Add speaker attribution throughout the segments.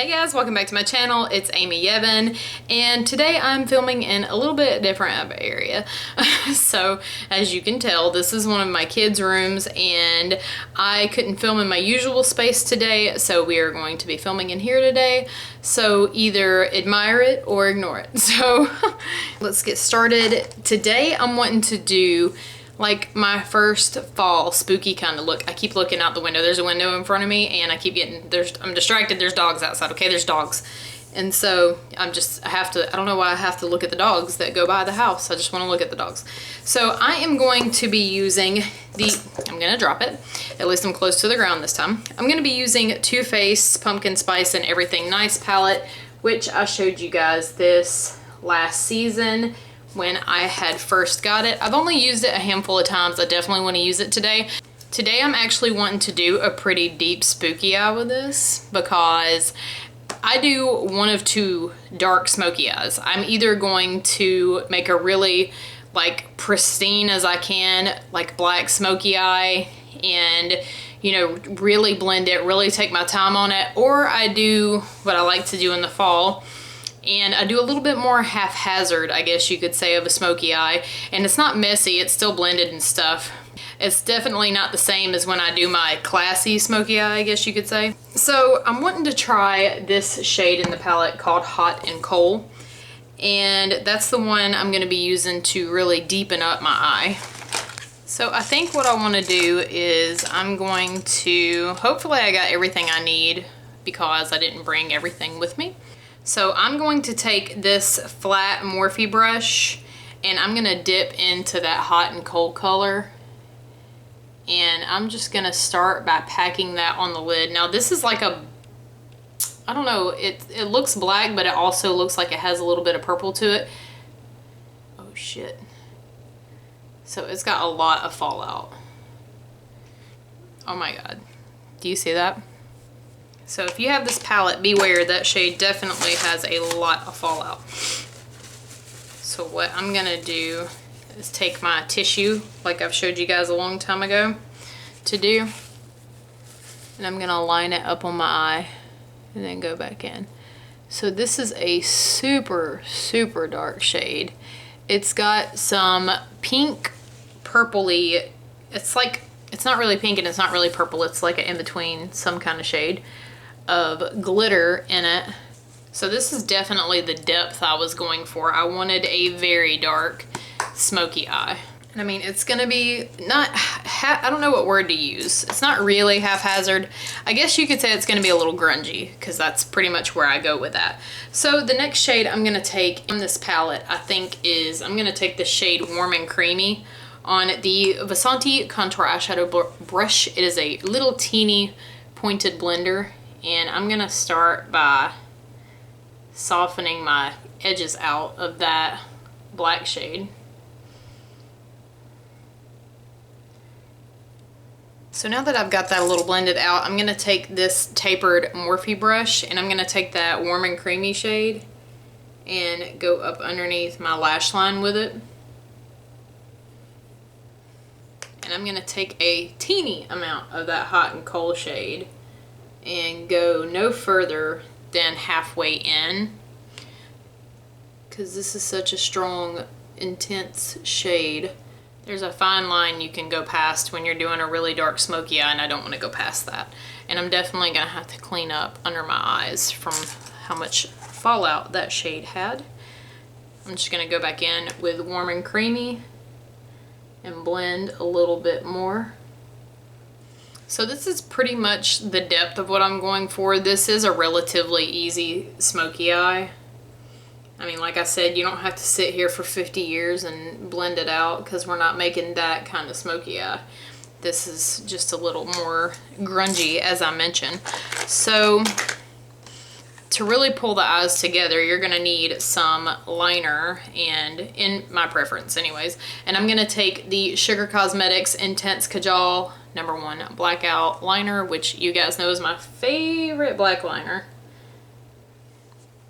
Speaker 1: Hey guys, welcome back to my channel. It's Amy Yvan, and today I'm filming in a little bit different of an area. So as you can tell, this is one of my kids' rooms and I couldn't film in my usual space today, so we are going to be filming in here today. So either admire it or ignore it. So let's get started. Today I'm wanting to do like my first fall spooky kind of look. I keep looking out the window. There's a window in front of me and I keep getting, I'm distracted. There's dogs outside. Okay, there's dogs. And so I don't know why I have to look at the dogs that go by the house. I just want to look at the dogs. So I am going to be using I'm going to drop it. At least I'm close to the ground this time. I'm going to be using Too Faced Pumpkin Spice and Everything Nice palette, which I showed you guys this last season when I had first got it. I've only used it a handful of times. I definitely want to use it today. Today I'm actually wanting to do a pretty deep spooky eye with this because I do one of two dark smoky eyes. I'm either going to make a really like pristine as I can, like black smoky eye, and you know, really blend it, really take my time on it, or I do what I like to do in the fall, and I do a little bit more haphazard, I guess you could say, of a smoky eye. And it's not messy, it's still blended and stuff. It's definitely not the same as when I do my classy smoky eye, I guess you could say. So I'm wanting to try this shade in the palette called Hot and Coal. And that's the one I'm going to be using to really deepen up my eye. So I think what I want to do is I'm going to, hopefully I got everything I need because I didn't bring everything with me. So I'm going to take this flat Morphe brush and I'm gonna dip into that Hot and Cold color. And I'm just gonna start by packing that on the lid. Now this is like a, I don't know, it looks black, but it also looks like it has a little bit of purple to it. Oh shit. So it's got a lot of fallout. Oh my God. Do you see that? So if you have this palette, beware, that shade definitely has a lot of fallout. So what I'm gonna do is take my tissue, like I've showed you guys a long time ago to do, and I'm gonna line it up on my eye and then go back in. So this is a super, super dark shade. It's got some pink, purpley, it's like, it's not really pink and it's not really purple, it's like an in-between, some kind of shade of glitter in it. So this is definitely the depth I was going for. I wanted a very dark smoky eye. And I mean, it's gonna be not, I don't know what word to use. It's not really haphazard. I guess you could say it's gonna be a little grungy because that's pretty much where I go with that. So the next shade I'm gonna take in this palette, I think is, I'm gonna take the shade Warm and Creamy on the Vasanti Contour Eyeshadow Brush. It is a little teeny pointed blender. And I'm gonna start by softening my edges out of that black shade. So now that I've got that a little blended out, I'm gonna take this tapered Morphe brush and I'm gonna take that Warm and Creamy shade and go up underneath my lash line with it. And I'm gonna take a teeny amount of that Hot and Cold shade and go no further than halfway in, because this is such a strong, intense shade. There's a fine line you can go past when you're doing a really dark smoky eye, and I don't want to go past that. And I'm definitely gonna have to clean up under my eyes from how much fallout that shade had. I'm just gonna go back in with Warm and Creamy and blend a little bit more. So this is pretty much the depth of what I'm going for. This is a relatively easy smoky eye. I mean, like I said, you don't have to sit here for 50 years and blend it out because we're not making that kind of smoky eye. This is just a little more grungy, as I mentioned. So to really pull the eyes together, you're gonna need some liner, and in my preference anyways. And I'm gonna take the Sugar Cosmetics Intense Kajal #1 Blackout Liner, which you guys know is my favorite black liner.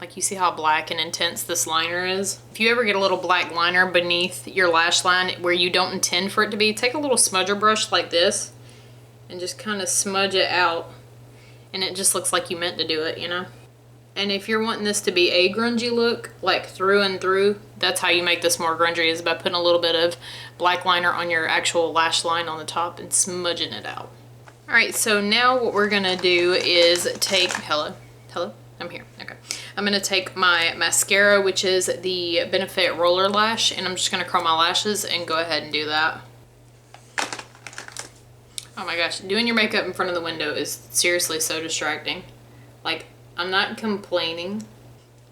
Speaker 1: Like, you see how black and intense this liner is? If you ever get a little black liner beneath your lash line where you don't intend for it to be, take a little smudger brush like this and just kind of smudge it out, and it just looks like you meant to do it, you know? And if you're wanting this to be a grungy look, like through and through, that's how you make this more grungy, is by putting a little bit of black liner on your actual lash line on the top and smudging it out. All right, so now what we're gonna do is take, hello, I'm here, okay. I'm gonna take my mascara, which is the Benefit Roller Lash, and I'm just gonna curl my lashes and go ahead and do that. Oh my gosh, doing your makeup in front of the window is seriously so distracting. Like, I'm not complaining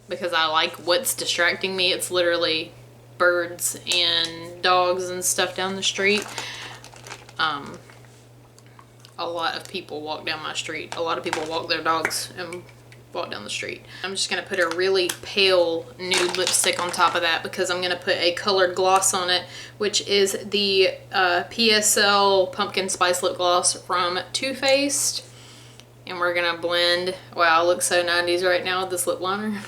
Speaker 1: because I like what's distracting me. It's literally birds and dogs and stuff down the street. A lot of people walk down my street. A lot of people walk their dogs and walk down the street. I'm just gonna put a really pale nude lipstick on top of that because I'm gonna put a colored gloss on it, which is the PSL Pumpkin Spice Lip Gloss from Too Faced. And we're gonna blend. Wow, I look so 90s right now with this lip liner.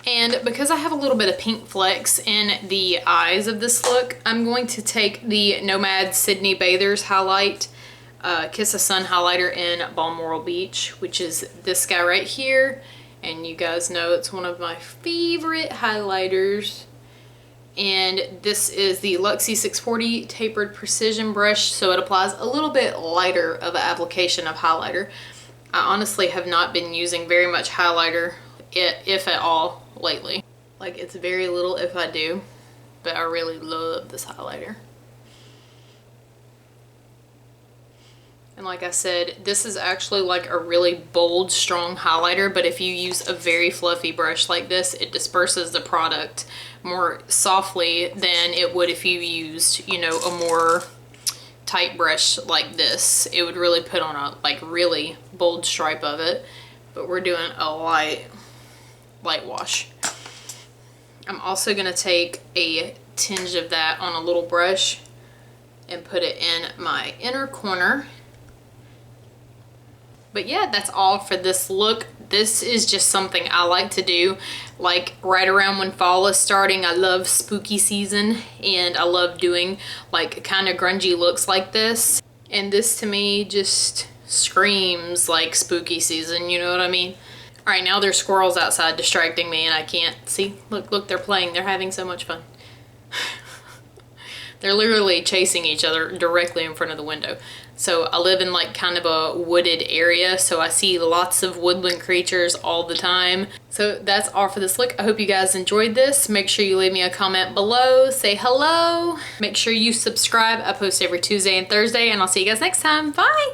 Speaker 1: And because I have a little bit of pink flecks in the eyes of this look, I'm going to take the Nomad Sydney Bathers Highlight Kiss the Sun highlighter in Balmoral Beach, which is this guy right here. And you guys know it's one of my favorite highlighters. And this is the Luxie 640 tapered precision brush, so it applies a little bit lighter of an application of highlighter. I honestly have not been using very much highlighter, if at all, lately. Like, it's very little if I do, but I really love this highlighter. And like I said, this is actually like a really bold, strong highlighter, but if you use a very fluffy brush like this, it disperses the product more softly than it would if you used, you know, a more tight brush like this. It would really put on a like really bold stripe of it, but we're doing a light wash. I'm also gonna take a tinge of that on a little brush and put it in my inner corner. But yeah, that's all for this look. This is just something I like to do, like right around when fall is starting. I love spooky season and I love doing like kind of grungy looks like this. And this to me just screams like spooky season, you know what I mean? All right, now there's squirrels outside distracting me and I can't see. Look, they're playing. They're having so much fun. They're literally chasing each other directly in front of the window. So I live in like kind of a wooded area, so I see lots of woodland creatures all the time. So that's all for this look. I hope you guys enjoyed this. Make sure you leave me a comment below, say hello. Make sure you subscribe. I post every Tuesday and Thursday, and I'll see you guys next time. Bye.